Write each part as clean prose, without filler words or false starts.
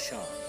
शान।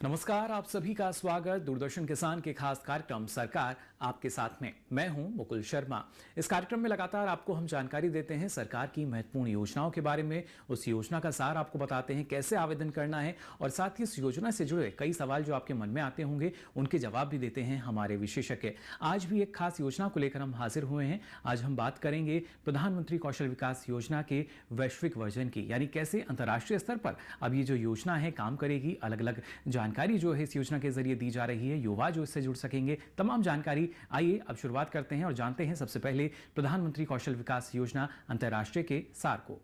नमस्कार, आप सभी का स्वागत दूरदर्शन किसान के खास कार्यक्रम सरकार आपके साथ में। मैं हूं मुकुल शर्मा। इस कार्यक्रम में लगातार आपको हम जानकारी देते हैं सरकार की महत्वपूर्ण योजनाओं के बारे में, उस योजना का सार आपको बताते हैं कैसे आवेदन करना है और साथ ही इस योजना से जुड़े कई सवाल जो आपके मन में आते होंगे उनके जवाब भी देते हैं हमारे विशेषज्ञ। आज भी एक खास योजना को लेकर हम हाजिर हुए हैं। आज हम बात करेंगे प्रधानमंत्री कौशल विकास योजना के वैश्विक वर्जन की, यानी कैसे अंतर्राष्ट्रीय स्तर पर अब ये जो योजना है काम करेगी। अलग अलग जानकारी जो है इस योजना के जरिए दी जा रही है, युवा जो इससे जुड़ सकेंगे, तमाम जानकारी। आइए अब शुरुआत करते हैं और जानते हैं सबसे पहले प्रधानमंत्री कौशल विकास योजना अंतर्राष्ट्रीय के सार को।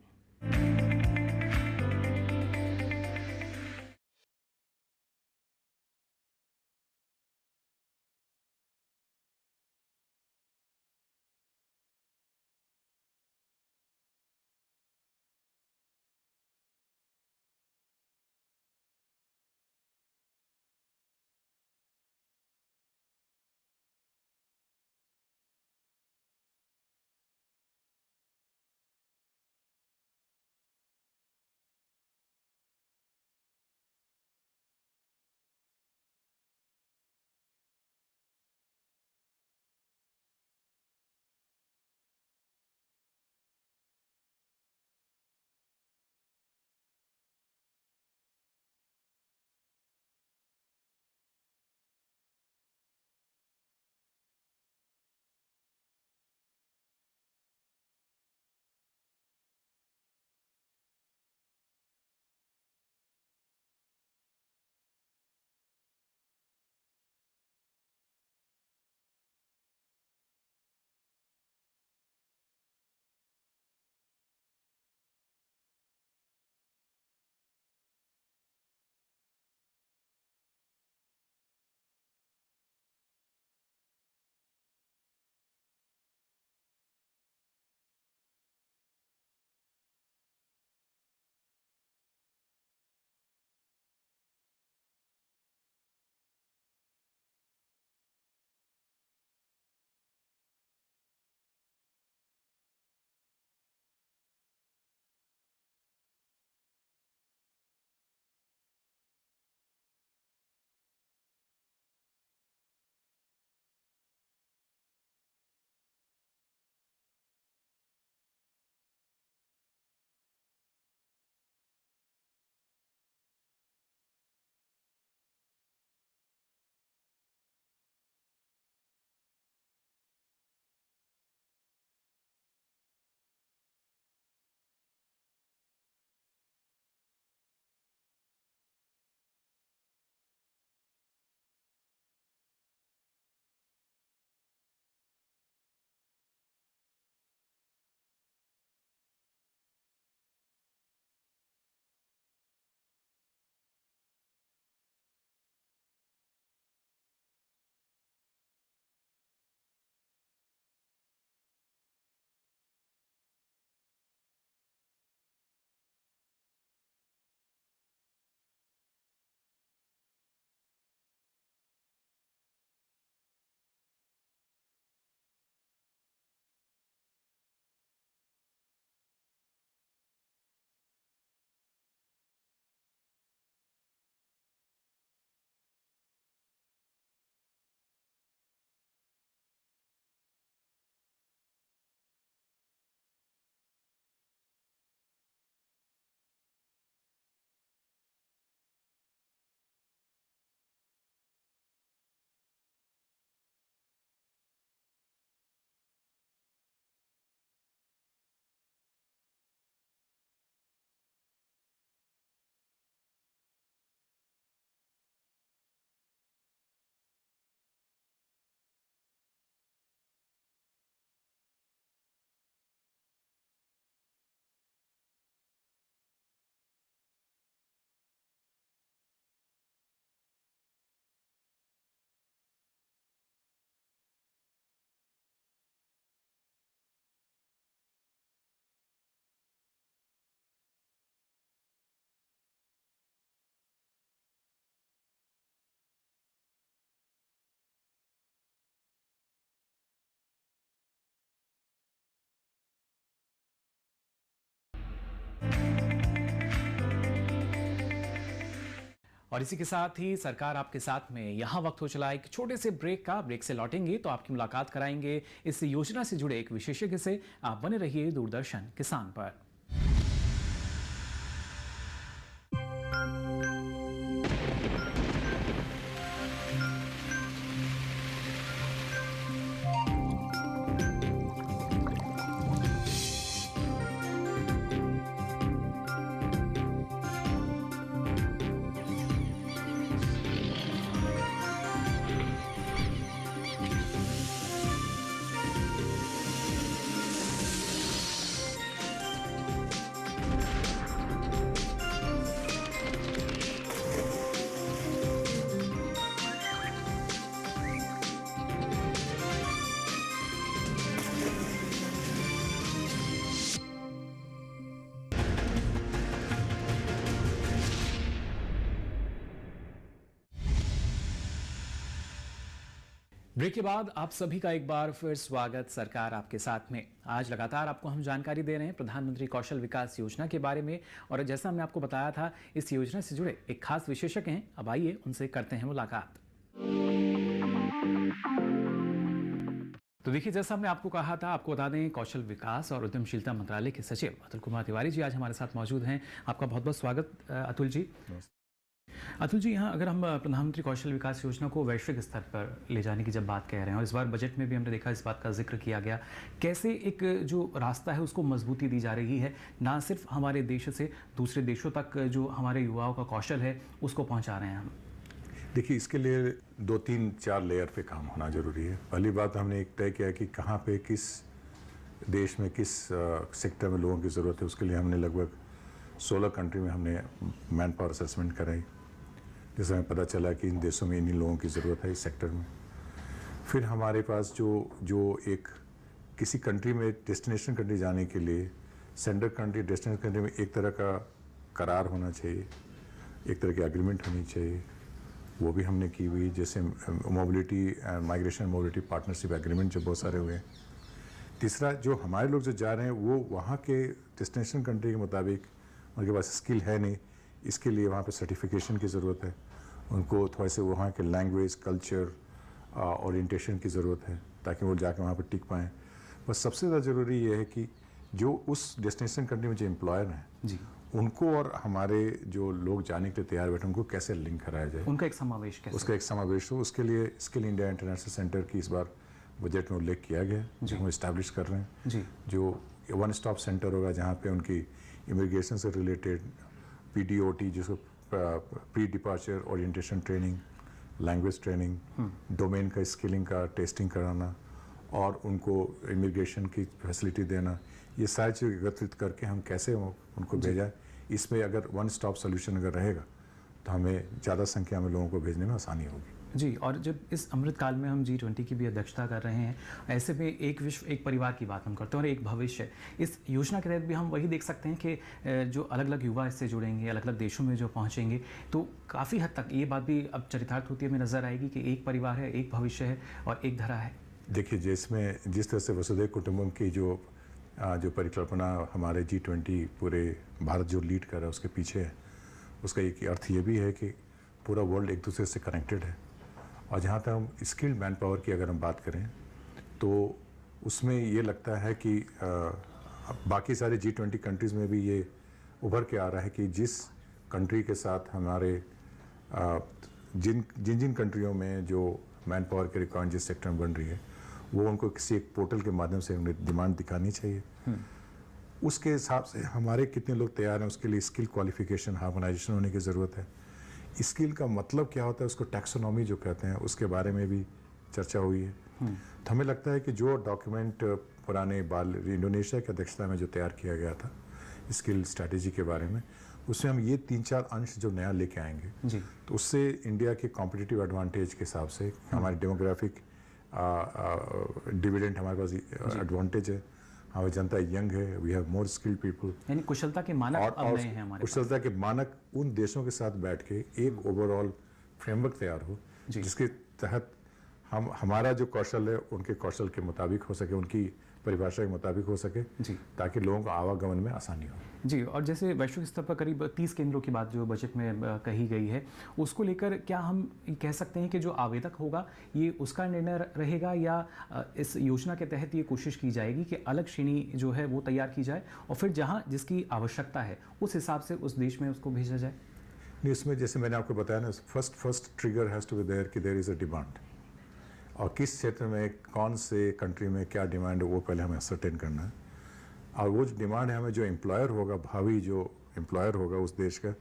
और इसी के साथ ही सरकार आपके साथ में यहाँ वक्त हो चला एक छोटे से ब्रेक का। ब्रेक से लौटेंगे तो आपकी मुलाकात कराएंगे इस योजना से जुड़े एक विशेषज्ञ से। आप बने रहिए दूरदर्शन किसान पर। ब्रेक के बाद आप सभी का एक बार फिर स्वागत। सरकार आपके साथ में। आज लगातार आपको हम जानकारी दे रहे हैं प्रधानमंत्री कौशल विकास योजना के बारे में, और जैसा हमने आपको बताया था इस योजना से जुड़े एक खास विशेषज्ञ हैं। अब आइए उनसे करते हैं मुलाकात। तो देखिए, जैसा हमने आपको कहा था, आपको बता दें कौशल विकास और उद्यमशीलता मंत्रालय के सचिव अतुल कुमार तिवारी जी आज हमारे साथ मौजूद हैं। आपका बहुत बहुत स्वागत अतुल जी। अतुल जी, यहाँ अगर हम प्रधानमंत्री कौशल विकास योजना को वैश्विक स्तर पर ले जाने की जब बात कह रहे हैं, और इस बार बजट में भी हमने देखा इस बात का जिक्र किया गया, कैसे एक जो रास्ता है उसको मजबूती दी जा रही है, ना सिर्फ हमारे देश से दूसरे देशों तक जो हमारे युवाओं का कौशल है उसको पहुँचा रहे हैं हम। देखिए, इसके लिए 2, 3, 4 लेयर पे काम होना ज़रूरी है। पहली बात हमने एक तय किया कि कहाँ पे किस देश में किस सेक्टर में लोगों की ज़रूरत है। उसके लिए हमने लगभग 16 कंट्री में हमने मैन पावर असेसमेंट कराई, जिससे हमें पता चला कि इन देशों में इन्हीं लोगों की ज़रूरत है इस सेक्टर में। फिर हमारे पास जो एक किसी कंट्री में डेस्टिनेशन कंट्री जाने के लिए सेंटर कंट्री डेस्टिनेशन कंट्री में एक तरह का करार होना चाहिए, एक तरह की एग्रीमेंट होनी चाहिए, वो भी हमने की हुई। जैसे mobility migration mobility partnership agreement जो बहुत सारे हुए हैं। तीसरा, जो हमारे लोग जो जा रहे हैं वो वहाँ के डेस्टिनेशन कंट्री के मुताबिक उनके पास स्किल है नहीं, इसके लिए वहाँ पे सर्टिफिकेशन की ज़रूरत है। उनको थोड़े से वहाँ के लैंग्वेज, कल्चर, ओरिएंटेशन की ज़रूरत है ताकि वो जाके वहाँ पे टिक पाएँ। बस सबसे ज़्यादा ज़रूरी ये है कि जो उस डेस्टिनेशन कंट्री में जो एम्प्लॉयर हैं जी, उनको और हमारे जो लोग जाने के लिए तैयार बैठे उनको कैसे लिंक कराया जाए, उनका एक समावेश कैसे, उसका एक समावेश हो। उसके लिए स्किल इंडिया इंटरनेशनल सेंटर की इस बार बजट में उल्लेख किया गया, जो हम इस्टेब्लिश कर रहे हैं जी। जो 1 स्टॉप सेंटर होगा जहाँ पे उनकी इमिग्रेशन से रिलेटेड PDOT, जिसको pre departure orientation training, language training, domain का स्किलिंग का टेस्टिंग कराना और उनको इमिग्रेशन की फैसिलिटी देना, ये सारी चीज़ एकत्रित करके हम कैसे उनको भेजा। इसमें अगर 1 स्टॉप सोल्यूशन अगर रहेगा तो हमें ज़्यादा संख्या में लोगों को भेजने में आसानी होगी जी। और जब इस अमृत काल में हम G20 की भी अध्यक्षता कर रहे हैं, ऐसे में एक विश्व एक परिवार की बात हम करते हैं और एक भविष्य, इस योजना के तहत भी हम वही देख सकते हैं कि जो अलग अलग युवा इससे जुड़ेंगे, अलग अलग देशों में जो पहुंचेंगे, तो काफ़ी हद तक ये बात भी अब चरितार्थ होती हमें नज़र आएगी कि एक परिवार है, एक भविष्य है और एक धरा है। देखिए, जिस तरह से वसुधैव कुटुंबकम की जो परिकल्पना हमारे G20 पूरे भारत जो लीड कर रहा है उसके पीछे है, उसका एक अर्थ ये भी है कि पूरा वर्ल्ड एक दूसरे से कनेक्टेड है। और जहाँ तक हम स्किल्ड मैन पावर की अगर हम बात करें तो उसमें ये लगता है कि बाकी सारे G20 कंट्रीज़ में भी ये उभर के आ रहा है कि जिस कंट्री के साथ हमारे जिन कंट्रियों में जो मैन पावर के रिक्वायरमेंट जिस सेक्टर में बन रही है, वो उनको किसी एक पोर्टल के माध्यम से उन्हें डिमांड दिखानी चाहिए। उसके हिसाब से हमारे कितने लोग तैयार हैं, उसके लिए स्किल क्वालिफिकेशन हार्मोनाइजेशन होने की ज़रूरत है। स्किल का मतलब क्या होता है, उसको टैक्सोनॉमी जो कहते हैं, उसके बारे में भी चर्चा हुई है। तो हमें लगता है कि जो डॉक्यूमेंट पुराने इंडोनेशिया की अध्यक्षता में जो तैयार किया गया था स्किल स्ट्रैटेजी के बारे में, उसमें हम ये 3-4 अंश जो नया लेके आएंगे जी, तो उससे इंडिया के कॉम्पिटिटिव एडवांटेज के हिसाब से हमारी डेमोग्राफिक डिविडेंड हमारे पास एडवांटेज है, हमारी जनता यंग है, we have more skilled people, यानी कुशलता के मानक अब नए हैं हमारे पास। कुशलता के मानक उन देशों के साथ बैठ के एक ओवरऑल फ्रेमवर्क तैयार हो जिसके तहत हमारा जो कौशल है उनके कौशल के मुताबिक हो सके, उनकी परिभाषा के मुताबिक हो सके जी ताकि लोगों को आवागमन में आसानी हो। जी, और जैसे वैश्विक स्तर पर करीब 30 केंद्रों की बात जो बजट में कही गई है, उसको लेकर क्या हम कह सकते हैं कि जो आवेदक होगा ये उसका निर्णय रहेगा, या इस योजना के तहत ये कोशिश की जाएगी कि अलग श्रेणी जो है वो तैयार की जाए और फिर जहां जिसकी आवश्यकता है उस हिसाब से उस देश में उसको भेजा जाए? नहीं, इसमें जैसे मैंने आपको बताया ना, first trigger has to be there कि देयर इज़ अ डिमांड, और किस क्षेत्र में कौन से कंट्री में क्या डिमांड है वो पहले हमें असरटेन करना है। और वो जो डिमांड है हमें जो एम्प्लॉयर होगा, भावी जो एम्प्लॉयर होगा उस देश का,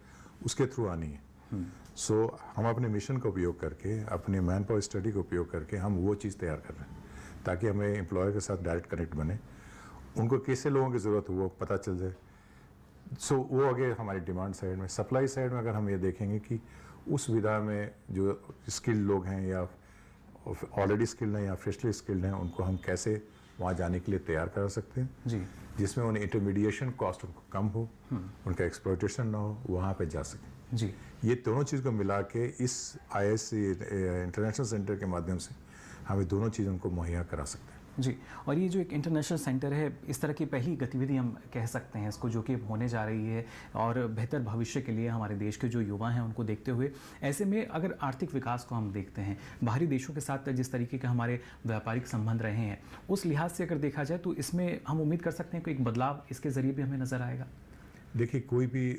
उसके थ्रू आनी है। सो हम अपने मिशन का उपयोग करके, अपने मैन पावर स्टडी का उपयोग करके हम वो चीज़ तैयार कर रहे हैं ताकि हमें एम्प्लॉयर के साथ डायरेक्ट कनेक्ट बने, उनको कैसे लोगों की ज़रूरत है वो पता चल जाए। सो वो आगे हमारी डिमांड साइड में। सप्लाई साइड में अगर हम ये देखेंगे कि उस विधा में जो स्किल्ड लोग हैं या ऑलरेडी स्किल्ड हैं या फ्रेशली स्किल्ड हैं, उनको हम कैसे वहाँ जाने के लिए तैयार कर सकते हैं जी, जिसमें उन्हें इंटरमीडिएशन कॉस्ट उनको कम हो, उनका एक्सप्लॉयटेशन ना हो, वहाँ पे जा सके। जी, ये दोनों चीज़ को मिला के इस ISC इंटरनेशनल सेंटर के माध्यम से हमें दोनों चीज़ उनको मुहैया करा सकते हैं। जी। और ये जो एक इंटरनेशनल सेंटर है, इस तरह की पहली गतिविधि हम कह सकते हैं इसको, जो कि होने जा रही है और बेहतर भविष्य के लिए हमारे देश के जो युवा हैं उनको देखते हुए। ऐसे में अगर आर्थिक विकास को हम देखते हैं, बाहरी देशों के साथ जिस तरीके के हमारे व्यापारिक संबंध रहे हैं, उस लिहाज से अगर देखा जाए तो इसमें हम उम्मीद कर सकते हैं कि एक बदलाव इसके ज़रिए भी हमें नज़र आएगा। देखिए, कोई भी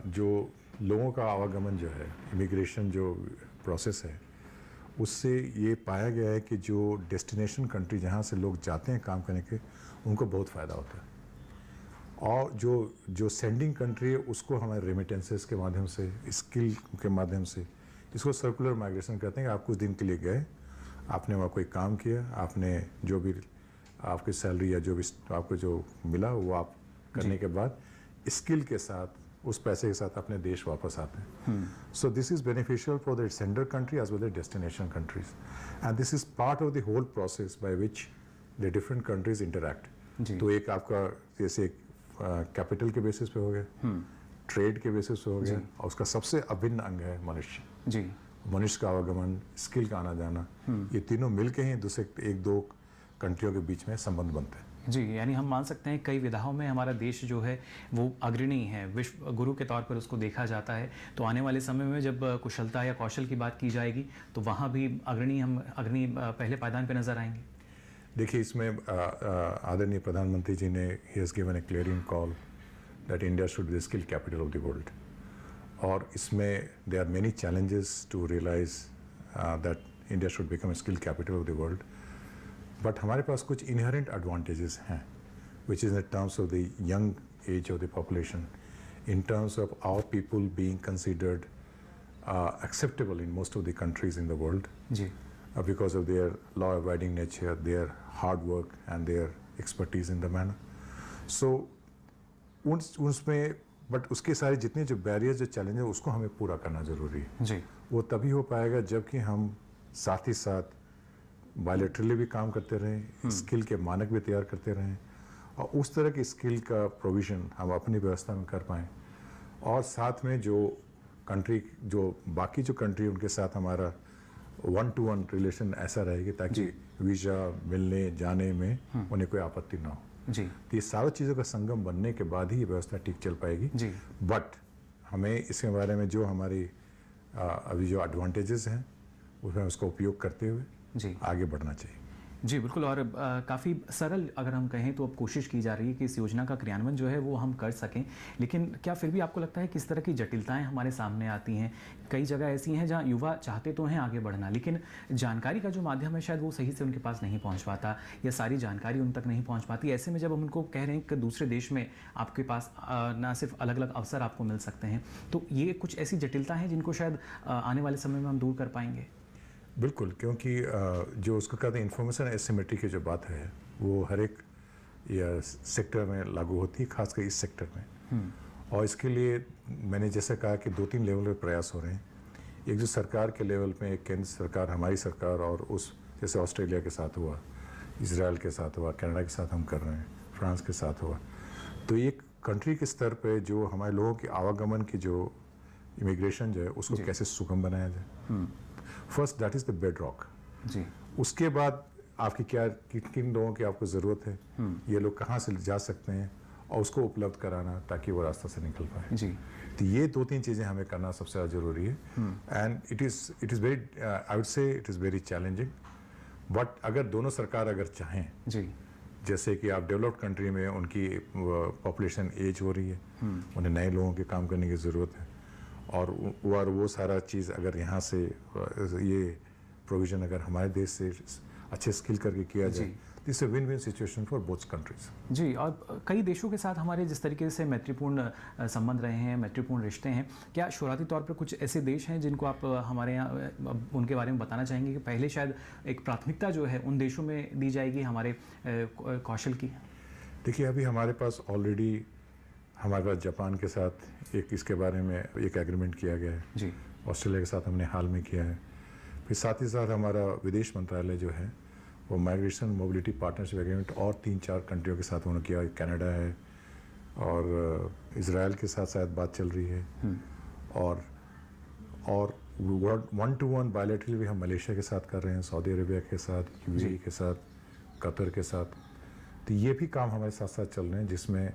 जो लोगों का आवागमन जो है, इमिग्रेशन जो प्रोसेस है, उससे ये पाया गया है कि जो डेस्टिनेशन कंट्री जहाँ से लोग जाते हैं काम करने के, उनको बहुत फ़ायदा होता है। और जो सेंडिंग कंट्री है उसको हमारे रेमिटेंसेस के माध्यम से, स्किल के माध्यम से, इसको सर्कुलर माइग्रेशन कहते हैं कि आप कुछ दिन के लिए गए, आपने वहाँ कोई काम किया, आपने जो भी आपकी सैलरी या जो भी आपको जो मिला वो आप करने के बाद स्किल के साथ, उस पैसे के साथ अपने देश वापस आते हैं। So this is beneficial for the sender country as well as destination countries, and this is part of the whole process by which the different countries interact. तो एक आपका जैसे कैपिटल के बेसिस पे हो गया, ट्रेड के बेसिस पे हो गया, और उसका सबसे अभिन्न अंग है मनुष्य। जी, मनुष्य का आवागमन, स्किल का आना जाना, ये तीनों मिलके ही दूसरे एक दो कंट्रियों के बीच में संबंध बनते हैं। जी, यानी हम मान सकते हैं कई विधाओं में हमारा देश जो है वो अग्रणी है, विश्व गुरु के तौर पर उसको देखा जाता है। तो आने वाले समय में जब कुशलता या कौशल की बात की जाएगी तो वहाँ भी अग्रणी पहले पायदान पे नजर आएंगे। देखिए, इसमें आदरणीय प्रधानमंत्री जी ने ही has given a clearing call that India should be the skill capital of the world, और इसमें there are many challenges to realise that India should become a skill capital of the world. But हमारे पास कुछ inherent advantages हैं, which is in terms of the young age of the population, in terms of our people being considered acceptable in most of the countries in the world, जी, because of their law-abiding nature, their hard work and their expertise in the manner. So उसमें but उसके सारे जितने जो barriers, जो challenge है, उसको हमें पूरा करना ज़रूरी है। जी, वो तभी हो पाएगा जबकि हम साथ ही साथ बायलैटरली भी काम करते रहें, स्किल के मानक भी तैयार करते रहें, और उस तरह की स्किल का प्रोविज़न हम अपनी व्यवस्था में कर पाएँ, और साथ में जो कंट्री, जो बाकी जो कंट्री, उनके साथ हमारा 1-to-1 रिलेशन ऐसा रहेगी ताकि वीज़ा मिलने जाने में उन्हें कोई आपत्ति ना हो। जी, तो ये सारी चीज़ों का संगम बनने के बाद ही ये व्यवस्था ठीक चल पाएगी। जी, बट हमें इसके बारे में जो हमारी अभी जो एडवांटेजेस हैं उसमें उसका उपयोग करते हुए जी, आगे बढ़ना चाहिए। जी, बिल्कुल। और काफ़ी सरल अगर हम कहें तो अब कोशिश की जा रही है कि इस योजना का क्रियान्वयन जो है वो हम कर सकें, लेकिन क्या फिर भी आपको लगता है किस तरह की जटिलताएं हमारे सामने आती हैं? कई जगह ऐसी हैं जहां युवा चाहते तो हैं आगे बढ़ना, लेकिन जानकारी का जो माध्यम है शायद वो सही से उनके पास नहीं पहुंच पाता, या सारी जानकारी उन तक नहीं पहुंच पाती। ऐसे में जब हम उनको कह रहे हैं कि दूसरे देश में आपके पास ना सिर्फ अलग अलग अवसर आपको मिल सकते हैं, तो ये कुछ ऐसी जटिलता हैं जिनको शायद आने वाले समय में हम दूर कर पाएंगे। बिल्कुल, क्योंकि जो उसको कहते हैं इंफॉर्मेशन एसिमेट्री की जो बात है वो हर एक सेक्टर में लागू होती है, खासकर इस सेक्टर में। और इसके लिए मैंने जैसे कहा कि 2-3 लेवल पे प्रयास हो रहे हैं। एक जो सरकार के लेवल पे, एक केंद्र सरकार, हमारी सरकार, और उस जैसे ऑस्ट्रेलिया के साथ हुआ, इजराइल के साथ हुआ, कनाडा के साथ हम कर रहे हैं, फ्रांस के साथ हुआ। तो एक कंट्री के स्तर पे जो हमारे लोगों के आवागमन की जो इमिग्रेशन जो है उसको कैसे सुगम बनाया जाए, first that is the bedrock. जी, उसके बाद आपकी क्या किन लोगों की आपको ज़रूरत है, ये लोग कहाँ से जा सकते हैं, और उसको उपलब्ध कराना ताकि वो रास्ता से निकल पाए। जी तो ये 2-3 चीज़ें हमें करना सबसे ज़्यादा ज़रूरी है। And it is very, I would say it is very challenging, but अगर दोनों सरकार अगर चाहें, जी जैसे कि आप डेवलप्ड कंट्री में उनकी पॉपुलेशन एज हो रही है, उन्हें नए लोगों के काम करने की ज़रूरत है, और वो सारा चीज़ अगर यहाँ से ये प्रोविज़न अगर हमारे देश से अच्छे स्किल करके किया जाए, this a win win situation for both countries. जी, और कई देशों के साथ हमारे जिस तरीके से मैत्रीपूर्ण संबंध रहे हैं, मैत्रीपूर्ण रिश्ते हैं, क्या शुरुआती तौर पर कुछ ऐसे देश हैं जिनको आप हमारे यहाँ उनके बारे में बताना चाहेंगे कि पहले शायद एक प्राथमिकता जो है उन देशों में दी जाएगी हमारे कौशल की? देखिए, अभी हमारे पास ऑलरेडी हमारे पास जापान के साथ एक इसके बारे में एक एग्रीमेंट किया गया है। जी ऑस्ट्रेलिया के साथ हमने हाल में किया है। फिर साथ ही साथ हमारा विदेश मंत्रालय जो है वो माइग्रेशन मोबिलिटी पार्टनरशिप एग्रीमेंट और 3-4 कंट्रियों के साथ उन्होंने किया। कनाडा है और इजराइल के साथ शायद बात चल रही है, और 1-to-1 बायलैटरल भी हम मलेशिया के साथ कर रहे हैं, सऊदी अरेबिया के साथ, यूएई के साथ, कतर के साथ। तो ये भी काम हमारे साथ साथ चल रहे हैं जिसमें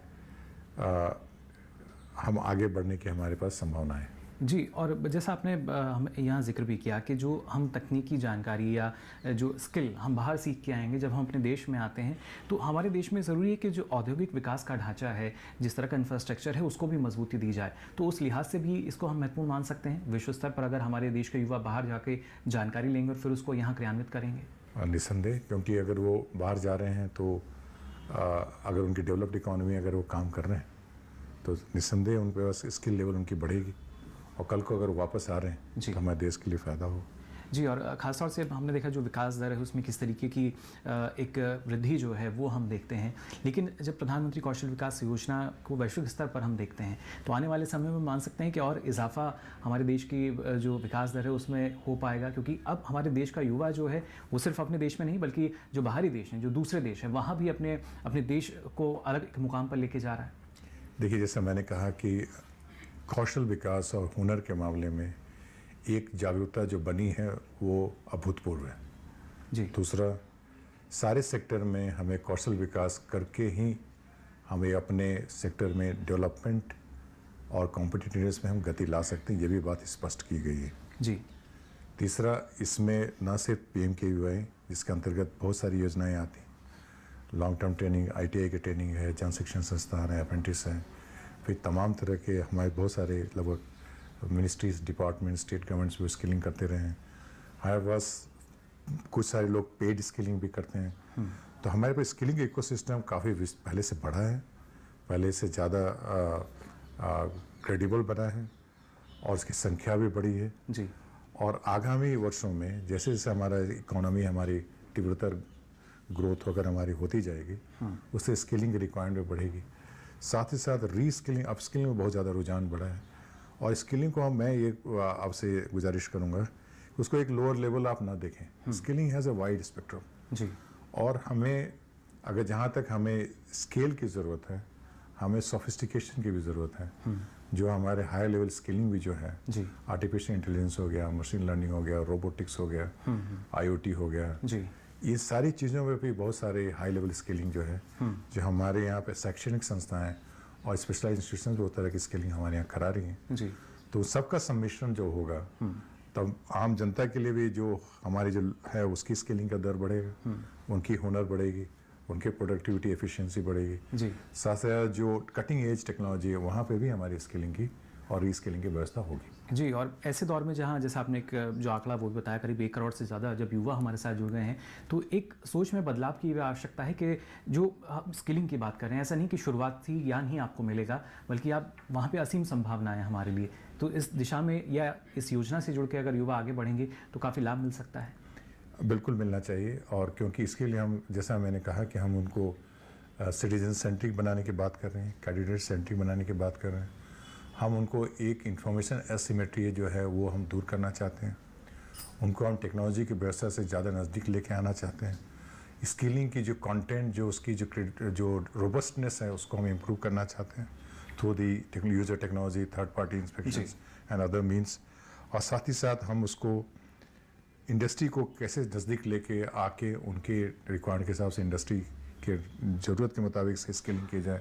हम आगे बढ़ने की हमारे पास संभावना है। जी, और जैसा आपने हम यहाँ जिक्र भी किया कि जो हम तकनीकी जानकारी या जो स्किल हम बाहर सीख के आएंगे जब हम अपने देश में आते हैं, तो हमारे देश में ज़रूरी है कि जो औद्योगिक विकास का ढांचा है, जिस तरह का इंफ्रास्ट्रक्चर है, उसको भी मजबूती दी जाए। तो उस लिहाज से भी इसको हम महत्वपूर्ण मान सकते हैं विश्व स्तर पर, अगर हमारे देश के युवा बाहर जाके जानकारी लेंगे और फिर उसको यहाँ क्रियान्वित करेंगे। निस्संदेह, क्योंकि अगर वो बाहर जा रहे हैं तो अगर उनकी डेवलप्ड इकोनॉमी अगर वो काम कर रहे हैं तो निस्संदेह उन पर स्किल लेवल उनकी बढ़ेगी, और कल को अगर वापस आ रहे हैं तो हमारे देश के लिए फ़ायदा हो। जी, और ख़ासतौर से हमने देखा जो विकास दर है उसमें किस तरीके की एक वृद्धि जो है वो हम देखते हैं, लेकिन जब प्रधानमंत्री कौशल विकास योजना को वैश्विक स्तर पर हम देखते हैं तो आने वाले समय में मान सकते हैं कि और इजाफा हमारे देश की जो विकास दर है उसमें हो पाएगा, क्योंकि अब हमारे देश का युवा जो है वो सिर्फ अपने देश में नहीं बल्कि जो बाहरी देश हैं, जो दूसरे देश हैं, वहाँ भी अपने देश को अलग एक मुकाम पर लेके जा रहा है। देखिए, जैसे मैंने कहा कि कौशल विकास और हुनर के मामले में एक जागरूकता जो बनी है वो अभूतपूर्व है। जी दूसरा, सारे सेक्टर में हमें कौशल विकास करके ही हमें अपने सेक्टर में डेवलपमेंट और कॉम्पिटिटिवनेस में हम गति ला सकते हैं, ये भी बात स्पष्ट की गई है। जी तीसरा, इसमें न सिर्फ PMKVY जिसके अंतर्गत बहुत सारी योजनाएं आती हैं, लॉन्ग टर्म ट्रेनिंग, ITI की ट्रेनिंग है, जन शिक्षण संस्थान है, अप्रेंटिस है, फिर तमाम तरह के हमारे बहुत सारे लगभग मिनिस्ट्रीज, डिपार्टमेंट, स्टेट गवर्नमेंट्स भी स्किलिंग करते रहे हैं। हमारे पास कुछ सारे लोग पेड स्किलिंग भी करते हैं। तो हमारे पास स्किलिंग इकोसिस्टम काफ़ी पहले से बढ़ा है, पहले से ज़्यादा क्रेडिबल बना है, और उसकी संख्या भी बढ़ी है। जी और आगामी वर्षों में जैसे जैसे हमारा इकोनॉमी हमारी तीव्रतर ग्रोथ अगर हमारी होती जाएगी, उससे स्किलिंग की रिक्वायरमेंट बढ़ेगी। साथ ही साथ रीस्किलिंग, अपस्किलिंग में बहुत ज़्यादा रुझान बढ़ा है, और स्किलिंग को मैं ये आपसे गुजारिश करूँगा उसको एक लोअर लेवल आप ना देखें। Skilling has a wide spectrum. जी और हमें अगर जहाँ तक हमें स्केल की ज़रूरत है, हमें सोफिस्टिकेशन की भी ज़रूरत है। जो हमारे हाई लेवल स्किलिंग भी जो है, जी आर्टिफिशियल इंटेलिजेंस हो गया, मशीन लर्निंग हो गया, रोबोटिक्स हो गया, IoT हो गया, जी ये सारी चीज़ों में भी बहुत सारे हाई लेवल स्किलिंग जो है, जो हमारे यहाँ पे शैक्षणिक संस्थाएं और स्पेशलाइज इंस्टीट्यूशन बहुत तरह की स्किलिंग हमारे यहाँ करा रही हैं। जी तो सबका सम्मिश्रण जो होगा तब आम जनता के लिए भी जो हमारी जो है उसकी स्किलिंग का दर बढ़ेगा, उनकी हुनर बढ़ेगी, उनकी प्रोडक्टिविटी एफिशिएंसी बढ़ेगी। जी साथ साथ जो कटिंग एज टेक्नोलॉजी है वहाँ पे भी हमारी स्किलिंग की और रीस्किलिंग की व्यवस्था होगी। जी, और ऐसे दौर में जहाँ जैसे आपने एक जो आंकड़ा वो भी बताया, करीब 1 करोड़ से ज़्यादा जब युवा हमारे साथ जुड़ गए हैं, तो एक सोच में बदलाव की भी आवश्यकता है कि जो हम स्किलिंग की बात कर रहे हैं, ऐसा नहीं कि शुरुआती ज्ञान ही आपको मिलेगा, बल्कि आप वहाँ पे असीम संभावनाएं हैं हमारे लिए। तो इस दिशा में या इस योजना से जुड़ के अगर युवा आगे बढ़ेंगे तो काफ़ी लाभ मिल सकता है। बिल्कुल मिलना चाहिए, और क्योंकि इसके लिए हम, जैसा मैंने कहा कि हम उनको सिटीजन सेंट्रिक बनाने की बात कर रहे हैं, कैंडिडेट सेंट्रिक बनाने की बात कर रहे हैं। हम उनको एक इंफॉर्मेशन एसिमेट्री जो है वो हम दूर करना चाहते हैं, उनको हम टेक्नोलॉजी की व्यवस्था से ज़्यादा नज़दीक लेके आना चाहते हैं। स्किलिंग की जो कंटेंट, जो उसकी जो रोबस्टनेस है उसको हम इम्प्रूव करना चाहते हैं through the user technology, third party inspection and other means. और साथ ही साथ हम उसको इंडस्ट्री को कैसे नज़दीक लेके आके उनके रिक्वायरमेंट के हिसाब से इंडस्ट्री के ज़रूरत के मुताबिक स्किलिंग की जाए,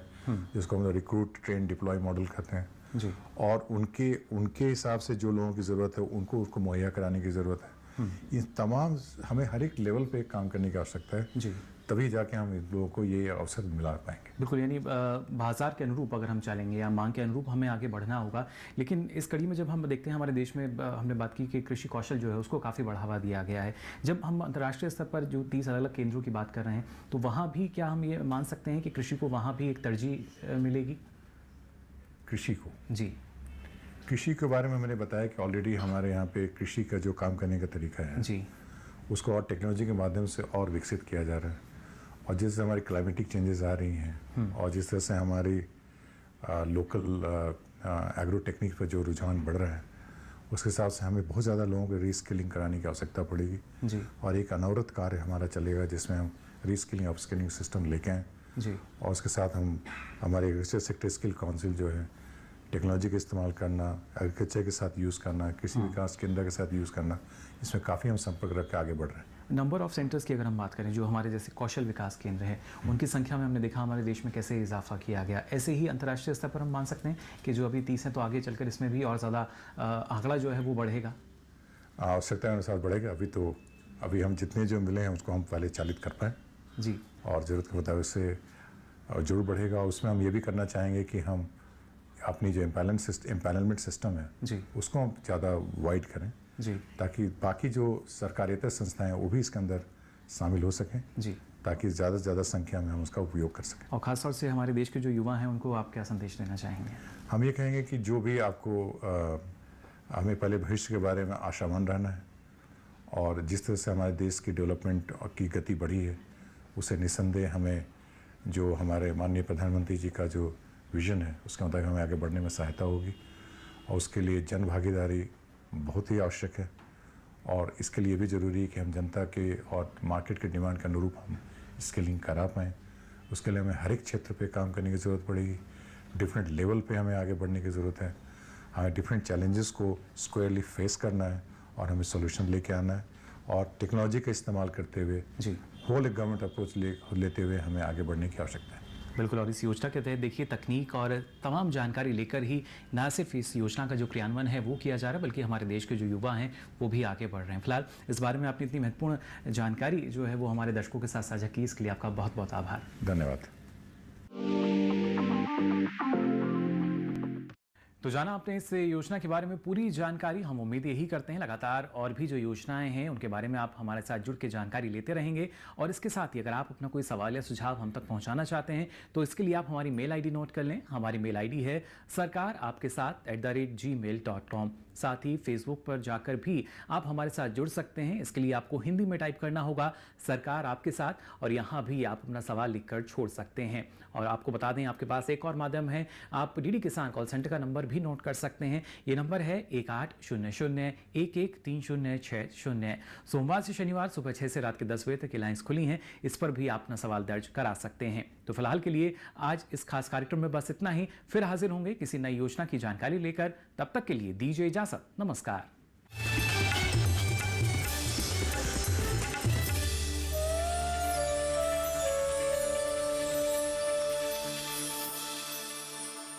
जिसको हम रिक्रूट ट्रेन डिप्लॉय मॉडल कहते हैं जी। और उनके हिसाब से जो लोगों की ज़रूरत है उनको उसको मुहैया कराने की ज़रूरत है। ये तमाम हमें हर एक लेवल पे काम करने की आवश्यकता है जी। तभी जाके हम इन लोगों को ये अवसर मिला पाएंगे। बिल्कुल, यानी बाजार के अनुरूप अगर हम चलेंगे या मांग के अनुरूप हमें आगे बढ़ना होगा। लेकिन इस कड़ी में जब हम देखते हैं हमारे देश में हमने बात की कि कृषि कौशल जो है उसको काफ़ी बढ़ावा दिया गया है। जब हम अंतर्राष्ट्रीय स्तर पर जो 30 अलग-अलग केंद्रों की बात कर रहे हैं तो वहाँ भी क्या हम ये मान सकते हैं कि कृषि को वहाँ भी एक तरजीह मिलेगी? कृषि को जी। कृषि के बारे में मैंने बताया कि ऑलरेडी हमारे यहाँ पे कृषि का जो काम करने का तरीका है जी। उसको और टेक्नोलॉजी के माध्यम से और विकसित किया जा रहा है। और जिस तरह हमारी क्लाइमेटिक चेंजेस आ रही हैं और जिस तरह से हमारी लोकल एग्रो टेक्निक पर जो रुझान बढ़ रहा है उसके हिसाब से हमें बहुत ज़्यादा लोगों को रीस्किलिंग कराने की आवश्यकता पड़ेगी जी। और एक अनवरत कार्य हमारा चलेगा जिसमें हम रीस्किलिंग अपस्किलिंग सिस्टम लेके आएँ जी। और उसके साथ हम हमारे एग्रीकल्चर सेक्टर स्किल काउंसिल जो है टेक्नोलॉजी का इस्तेमाल करना, एग्रीकल्चर के साथ यूज़ करना, कृषि विकास केंद्र के साथ यूज़ करना, इसमें काफ़ी हम संपर्क रख के आगे बढ़ रहे हैं। नंबर ऑफ सेंटर्स की अगर हम बात करें जो हमारे जैसे कौशल विकास केंद्र हैं उनकी संख्या में हमने देखा हमारे देश में कैसे इजाफा किया गया। ऐसे ही अंतर्राष्ट्रीय स्तर पर हम मान सकते हैं कि जो अभी 30 हैं तो आगे चलकर इसमें भी और ज़्यादा आंकड़ा जो है वो बढ़ेगा। आवश्यकता के अनुसार बढ़ेगा। अभी हम जितने जो मिले हैं उसको हम पहले चालित कर पाएँ जी। और ज़रूरत के मुताबिक से जरूर बढ़ेगा। उसमें हम ये भी करना चाहेंगे कि हम अपनी जो एम्पैनलमेंट सिस्टम है जी। उसको हम ज़्यादा वाइड करें जी। ताकि बाकी जो सरकारेतर संस्थाएं हैं वो भी इसके अंदर शामिल हो सकें जी। ताकि ज़्यादा से ज़्यादा संख्या में हम उसका उपयोग कर सकें। और ख़ासतौर से हमारे देश के जो युवा हैं उनको आप क्या संदेश देना चाहेंगे? हम ये कहेंगे कि जो भी आपको हमें पहले भविष्य के बारे में आशावान रहना है और जिस तरह से हमारे देश की डेवलपमेंट की गति बढ़ी है उसे निस्संदेह हमें जो हमारे माननीय प्रधानमंत्री जी का जो विज़न है उसके मुताबिक हमें आगे बढ़ने में सहायता होगी और उसके लिए जन भागीदारी बहुत ही आवश्यक है और इसके लिए भी ज़रूरी है कि हम जनता के और मार्केट के डिमांड के अनुरूप हम स्किलिंग करा पाएँ। उसके लिए हमें हर एक क्षेत्र पे काम करने की ज़रूरत पड़ेगी। डिफरेंट लेवल पे हमें आगे बढ़ने की ज़रूरत है। हमें डिफरेंट चैलेंजेस को स्क्वायरली फेस करना है और हमें सोल्यूशन लेके आना है और टेक्नोलॉजी का इस्तेमाल करते हुए जी। होल एक गवर्नमेंट अप्रोच लेते हुए हमें आगे बढ़ने की आवश्यकता है। बिल्कुल, और इस योजना के तहत देखिए तकनीक और तमाम जानकारी लेकर ही न सिर्फ इस योजना का जो क्रियान्वयन है वो किया जा रहा है बल्कि हमारे देश के जो युवा हैं वो भी आगे बढ़ रहे हैं। फिलहाल इस बारे में आपने इतनी महत्वपूर्ण जानकारी जो है वो हमारे दर्शकों के साथ साझा की, इसके लिए आपका बहुत बहुत आभार। धन्यवाद। तो जाना आपने इस योजना के बारे में पूरी जानकारी। हम उम्मीद यही करते हैं लगातार और भी जो योजनाएं हैं उनके बारे में आप हमारे साथ जुड़ के जानकारी लेते रहेंगे। और इसके साथ ही अगर आप अपना कोई सवाल या सुझाव हम तक पहुंचाना चाहते हैं तो इसके लिए आप हमारी मेल आईडी नोट कर लें। हमारी मेल आईडी है sarkar@gmail.com। साथ ही फेसबुक पर जाकर भी आप हमारे साथ जुड़ सकते हैं। इसके लिए आपको हिंदी में टाइप करना होगा सरकार आपके साथ, और यहाँ भी आप अपना सवाल लिखकर छोड़ सकते हैं। और आपको बता दें आपके पास एक और माध्यम है, आप डीडी किसान कॉल सेंटर का नंबर भी नोट कर सकते हैं। ये नंबर है 1800-113060। सोमवार से शनिवार सुबह 6 से रात के 10 बजे तक लाइन्स खुली हैं, इस पर भी आप अपना सवाल दर्ज करा सकते हैं। तो फिलहाल के लिए आज इस खास कार्यक्रम में बस इतना ही। फिर हाजिर होंगे किसी नई योजना की जानकारी लेकर। तब तक के लिए दीजिए इजाजत। नमस्कार।